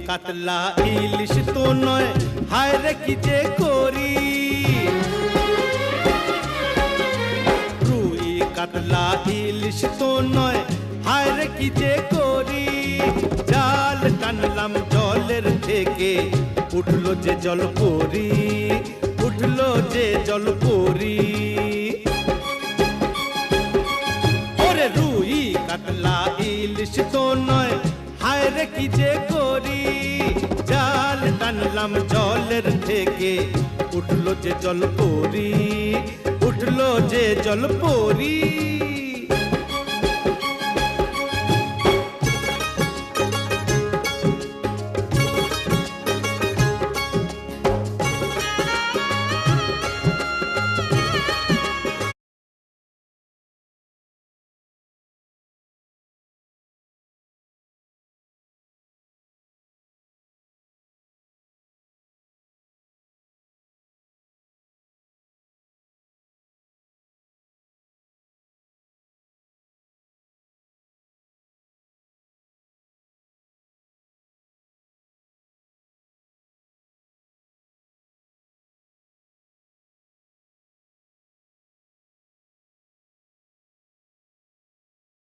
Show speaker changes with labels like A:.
A: কাতলা ইলিশ তো নয়, হায় রে কি যে করি। রুই কাতলা ইলিশ তো নয়, হায় রে কি যে করি। জাল টানলাম জলের থেকে, উঠলো যে জল পরি, উঠলো যে জল পরি। ওরে রুই কাতলা ইলিশ তো নয়, হায় রে কি যে করি। জাল টানলাম জলের থেকে, উঠলো যে জল পরি, উঠলো যে জল পরি।